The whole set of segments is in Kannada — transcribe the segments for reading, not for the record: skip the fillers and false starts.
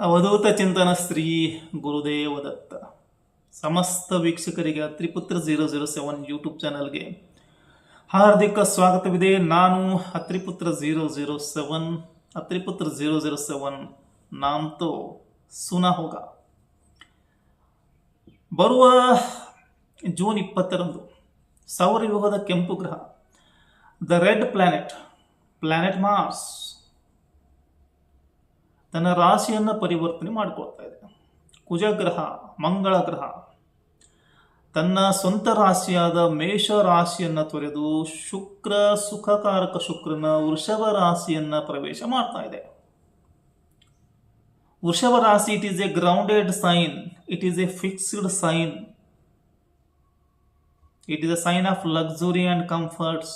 ಅವಧೂತ ಚಿಂತನ ಶ್ರೀ ಗುರುದೇವ ದತ್ತ. ಸಮಸ್ತ ವೀಕ್ಷಕರಿಗೆ ಅತ್ರಿಪುತ್ರ 007 ಯೂಟ್ಯೂಬ್ ಚಾನಲ್ಗೆ ಹಾರ್ದಿಕ ಸ್ವಾಗತವಿದೆ. ನಾನು ಅತ್ರಿಪುತ್ರ 007. ಅತ್ರಿಪುತ್ರ 007 ನಾಮ್ ತೋ ಸುನಾ ಹೋಗಾ. ಬರುವ ಜೂನ್ 20ರಂದು ಸೌರವ್ಯೂಹದ ಕೆಂಪು ಗ್ರಹ ದ ರೆಡ್ ಪ್ಲಾನೆಟ್ ಮಾರ್ಸ್ ತನ್ನ ರಾಶಿಯನ್ನು ಪರಿವರ್ತನೆ ಮಾಡಿಕೊಳ್ತಾ ಇದೆ. ಕುಜಗ್ರಹ, ಮಂಗಳ ಗ್ರಹ ತನ್ನ ಸ್ವಂತ ರಾಶಿಯಾದ ಮೇಷ ರಾಶಿಯನ್ನು ತೊರೆದು ಸುಖಕಾರಕ ಶುಕ್ರನ ವೃಷಭ ರಾಶಿಯನ್ನ ಪ್ರವೇಶ ಮಾಡ್ತಾ ಇದೆ. ವೃಷಭ ರಾಶಿ, it is a grounded sign, it is a fixed sign, it is a sign of luxury and comforts.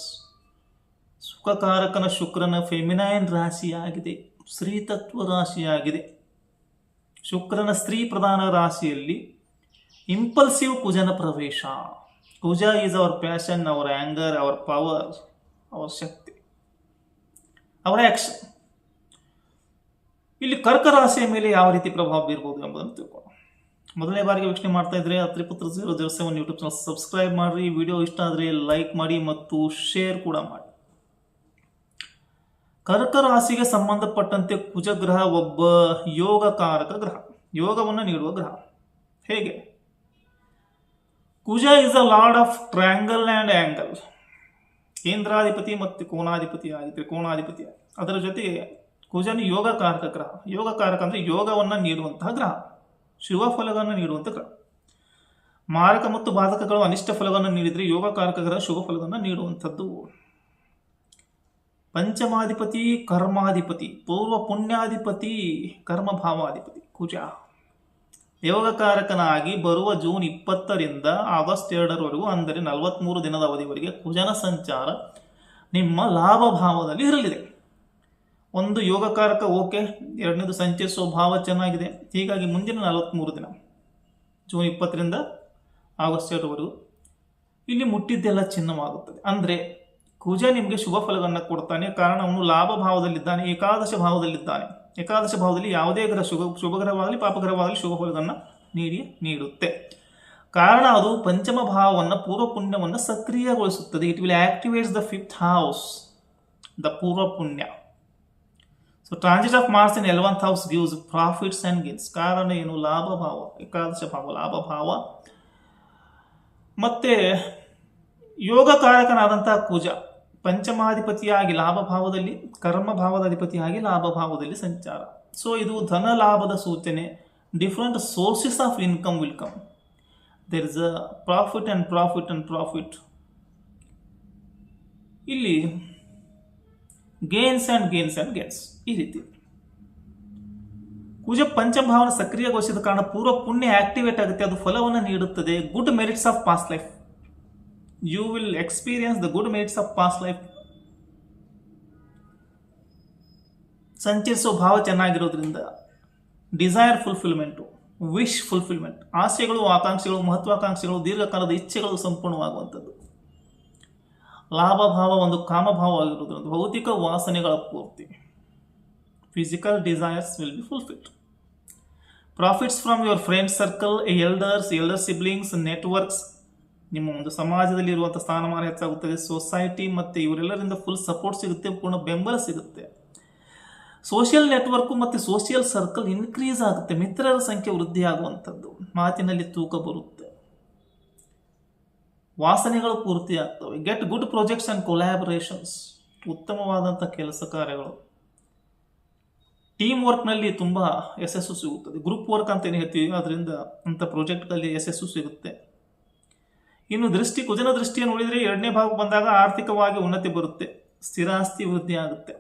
ಸುಖಕಾರಕನ ಶುಕ್ರನ ಫೆಮಿನೈನ್ ರಾಶಿಯಾಗಿದೆ, ಸ್ತ್ರೀ ತತ್ವ ರಾಶಿಯಾಗಿದೆ. ಶುಕ್ರನ ಸ್ತ್ರೀ ಪ್ರಧಾನ ರಾಶಿಯಲ್ಲಿ ಇಂಪಲ್ಸಿವ್ ಕುಜನ ಪ್ರವೇಶ. ಕುಜ is our passion, our anger, our power, our ಶಕ್ತಿ, ಅವರ ಆಕ್ಷನ್. ಇಲ್ಲಿ ಕರ್ಕ ರಾಶಿಯ ಮೇಲೆ ಯಾವ ರೀತಿ ಪ್ರಭಾವ ಬೀರಬಹುದು ಎಂಬುದನ್ನು ತಿಳ್ಕೊಳ್ಳೋಣ. ಮೊದಲನೇ ಬಾರಿಗೆ ವೀಕ್ಷಣೆ ಮಾಡ್ತಾ ಇದ್ರೆ ಅತ್ರಿಪುತ್ರ 007 ಯೂಟ್ಯೂಬ್ ಚಾನಲ್ ಸಬ್ಸ್ಕ್ರೈಬ್ ಮಾಡ್ರಿ. ವಿಡಿಯೋ ಇಷ್ಟ ಆದರೆ ಲೈಕ್ ಮಾಡಿ ಮತ್ತು ಶೇರ್ ಕೂಡ ಮಾಡಿ. ಕರ್ಕ ರಾಶಿಗೆ ಸಂಬಂಧಪಟ್ಟಂತೆ ಕುಜಗ್ರಹ ಒಬ್ಬ ಯೋಗಕಾರಕ ಗ್ರಹ, ಯೋಗವನ್ನು ನೀಡುವ ಗ್ರಹ. ಹೇಗೆ? ಕುಜ is a lord of triangle and angle. ಕೇಂದ್ರಾಧಿಪತಿ ಮತ್ತು ತ್ರಿಕೋಣಾಧಿಪತಿ. ಅದರ ಜೊತೆಗೆ ಕುಜನು ಯೋಗಕಾರಕ ಗ್ರಹ. ಯೋಗಕಾರಕ ಅಂದ್ರೆ ಯೋಗವನ್ನು ನೀಡುವಂತಹ ಗ್ರಹ, ಶುಭ ಫಲಗಳನ್ನು ನೀಡುವಂತಹ ಗ್ರಹ. ಮಾರಕ ಮತ್ತು ಬಾಧಕಗಳು ಅನಿಷ್ಟ ಫಲವನ್ನು ನೀಡಿದ್ರೆ ಯೋಗಕಾರಕ ಗ್ರಹ ಶುಭ ಫಲವನ್ನು ನೀಡುವಂಥದ್ದು. ಪಂಚಮಾಧಿಪತಿ, ಕರ್ಮಾಧಿಪತಿ, ಪೂರ್ವ ಪುಣ್ಯಾಧಿಪತಿ, ಕರ್ಮಭಾವಾಧಿಪತಿ ಕುಜ. ಯೋಗಕಾರಕನಾಗಿ ಬರುವ ಜೂನ್ 20ರಿಂದ ಆಗಸ್ಟ್ 2ರವರೆಗೂ, ಅಂದರೆ 43 ದಿನದ ಅವಧಿವರೆಗೆ ಕುಜನ ಸಂಚಾರ ನಿಮ್ಮ ಲಾಭ ಭಾವದಲ್ಲಿ ಇರಲಿದೆ. ಒಂದು ಯೋಗಕಾರಕ ಓಕೆ, ಎರಡನೇದು ಸಂಚರಿಸುವ ಭಾವ ಚೆನ್ನಾಗಿದೆ. ಹೀಗಾಗಿ ಮುಂದಿನ 43 ದಿನ, ಜೂನ್ 20ರಿಂದ ಆಗಸ್ಟ್ 2ರವರೆಗೂ ಇಲ್ಲಿ ಮುಟ್ಟಿದ್ದೆಲ್ಲ ಚಿನ್ನವಾಗುತ್ತದೆ. ಅಂದರೆ ಕುಜ ನಿಮಗೆ ಶುಭ ಫಲವನ್ನು ಕೊಡ್ತಾನೆ. ಕಾರಣ ಅವನು ಲಾಭ ಭಾವದಲ್ಲಿದ್ದಾನೆ, ಏಕಾದಶ ಭಾವದಲ್ಲಿದ್ದಾನೆ. ಏಕಾದಶ ಭಾವದಲ್ಲಿ ಯಾವುದೇ ಗ್ರಹ ಶುಭಗ್ರಹವಾಗಲಿ ಪಾಪಗ್ರಹವಾಗಲಿ ಶುಭ ಫಲವನ್ನು ನೀಡುತ್ತೆ. ಕಾರಣ ಅದು ಪಂಚಮ ಭಾವವನ್ನು, ಪೂರ್ವ ಪುಣ್ಯವನ್ನು ಸಕ್ರಿಯಗೊಳಿಸುತ್ತದೆ. It will activates the 5th house, the ಪೂರ್ವ ಪುಣ್ಯ. So transit of Mars in 11th house gives profits and gains. ಕಾರಣ ಏನು? ಲಾಭ ಭಾವ, ಏಕಾದಶ ಭಾವ, ಲಾಭ ಭಾವ. ಮತ್ತೆ ಯೋಗಕಾರಕನಾದಂತಹ ಕುಜ ಪಂಚಮಾಧಿಪತಿಯಾಗಿ ಲಾಭ ಭಾವದಲ್ಲಿ, ಕರ್ಮ ಭಾವದ ಅಧಿಪತಿಯಾಗಿ ಲಾಭ ಭಾವದಲ್ಲಿ ಸಂಚಾರ. ಸೊ ಇದು ಧನ ಲಾಭದ ಸೂಚನೆ. Different sources of income will come. There is a profit and profit and profit. ಇಲ್ಲಿ gains and gains and gains, ಈ ರೀತಿ. ಕುಜ ಪಂಚಭಾವನ ಸಕ್ರಿಯಗೊಳಿಸಿದ ಕಾರಣ ಪೂರ್ವ ಪುಣ್ಯ ಆಕ್ಟಿವೇಟ್ ಆಗುತ್ತೆ, ಅದು ಫಲವನ್ನು ನೀಡುತ್ತದೆ. Good merits of past life. You will experience the good merits of past life. ಸಂಚರಿಸುವ ಭಾವ ಚೆನ್ನಾಗಿರೋದ್ರಿಂದ ಡಿಸೈರ್ ಫುಲ್ಫಿಲ್ಮೆಂಟು, ವಿಶ್ ಫುಲ್ಫಿಲ್ಮೆಂಟ್, ಆಸೆಗಳು, ಆಕಾಂಕ್ಷೆಗಳು, ಮಹತ್ವಾಕಾಂಕ್ಷೆಗಳು, ದೀರ್ಘಕಾಲದ ಇಚ್ಛೆಗಳು ಸಂಪೂರ್ಣವಾಗುವಂಥದ್ದು. ಲಾಭ ಭಾವ ಒಂದು ಕಾಮಭಾವವಾಗಿರೋದ್ರಿಂದ ಭೌತಿಕ ವಾಸನೆಗಳ ಪೂರ್ತಿ. Physical desires will be fulfilled. Profits from your friend circle, elder siblings, networks. ನಿಮ್ಮ ಒಂದು ಸಮಾಜದಲ್ಲಿ ಇರುವಂಥ ಸ್ಥಾನಮಾನ ಹೆಚ್ಚಾಗುತ್ತದೆ. ಸೊಸೈಟಿ ಮತ್ತು ಇವರೆಲ್ಲರಿಂದ ಫುಲ್ ಸಪೋರ್ಟ್ ಸಿಗುತ್ತೆ, ಪೂರ್ಣ ಬೆಂಬಲ ಸಿಗುತ್ತೆ. ಸೋಷಿಯಲ್ ನೆಟ್ವರ್ಕ್ ಮತ್ತು ಸೋಷಿಯಲ್ ಸರ್ಕಲ್ ಇನ್ಕ್ರೀಸ್ ಆಗುತ್ತೆ. ಮಿತ್ರರ ಸಂಖ್ಯೆ ವೃದ್ಧಿ ಆಗುವಂಥದ್ದು. ಮಾತಿನಲ್ಲಿ ತೂಕ ಬರುತ್ತೆ. ವಾಸನೆಗಳು ಪೂರ್ತಿ ಆಗ್ತವೆ. Get good projects and collaborations. ಉತ್ತಮವಾದಂಥ ಕೆಲಸ ಕಾರ್ಯಗಳು, ಟೀಮ್ ವರ್ಕ್ನಲ್ಲಿ ತುಂಬ ಯಶಸ್ಸು ಸಿಗುತ್ತದೆ. ಗ್ರೂಪ್ ವರ್ಕ್ ಅಂತ ಏನು ಹೇಳ್ತೀವಿ, ಅದರಿಂದ ಅಂಥ ಪ್ರಾಜೆಕ್ಟ್ಗಳಲ್ಲಿ ಯಶಸ್ಸು ಸಿಗುತ್ತೆ. ಇನ್ನು ಕುಜನ ದೃಷ್ಟಿಯನ್ನು ನೋಡಿದರೆ 2ನೇ ಭಾವ ಬಂದಾಗ ಆರ್ಥಿಕವಾಗಿ ಉನ್ನತಿ ಬರುತ್ತೆ, ಸ್ಥಿರಾಸ್ತಿ ವೃದ್ಧಿ ಆಗುತ್ತೆ.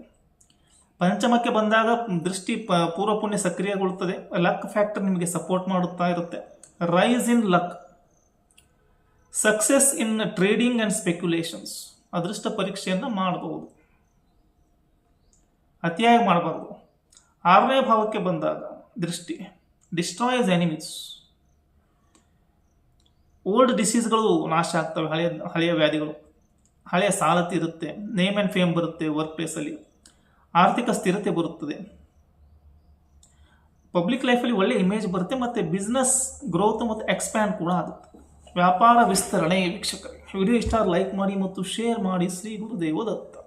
ಪಂಚಮಕ್ಕೆ ಬಂದಾಗ ದೃಷ್ಟಿ ಪೂರ್ವ ಪುಣ್ಯ ಸಕ್ರಿಯಗೊಳ್ಳುತ್ತದೆ. ಲಕ್ ಫ್ಯಾಕ್ಟರ್ ನಿಮಗೆ ಸಪೋರ್ಟ್ ಮಾಡುತ್ತಾ ಇರುತ್ತೆ. Rise in luck, success in trading and speculations. ಅದೃಷ್ಟ ಪರೀಕ್ಷೆಯನ್ನು ಮಾಡಬಹುದು, ಅತಿಯಾಗಿ ಮಾಡಬಾರ್ದು. 6ನೇ ಭಾವಕ್ಕೆ ಬಂದಾಗ ದೃಷ್ಟಿ ಡಿಸ್ಟ್ರಾಯ್ಸ್ ಎನಿಮೀಸ್. ಓಲ್ಡ್ ಡಿಸೀಸ್ಗಳು ನಾಶ ಆಗ್ತವೆ, ಹಳೆಯ ವ್ಯಾಧಿಗಳು, ಹಳೆಯ ಸಾಲ ತೀರುತ್ತೆ, ನೇಮ್ ಆ್ಯಂಡ್ ಫೇಮ್ ಬರುತ್ತೆ ವರ್ಕ್ ಪ್ಲೇಸಲ್ಲಿ, ಆರ್ಥಿಕ ಸ್ಥಿರತೆ ಬರುತ್ತದೆ. ಪಬ್ಲಿಕ್ ಲೈಫಲ್ಲಿ ಒಳ್ಳೆ ಇಮೇಜ್ ಬರುತ್ತೆ ಮತ್ತು ಬಿಸ್ನೆಸ್ ಗ್ರೋತ್ ಮತ್ತು ಎಕ್ಸ್ಪ್ಯಾಂಡ್ ಕೂಡ ಆಗುತ್ತೆ. ವ್ಯಾಪಾರ ವಿಸ್ತರಣೆ. ವೀಕ್ಷಕರೇ, ವಿಡಿಯೋ ಇಷ್ಟ ಲೈಕ್ ಮಾಡಿ ಮತ್ತು ಶೇರ್ ಮಾಡಿ. ಶ್ರೀ ಗುರುದೇವ ದತ್ತ.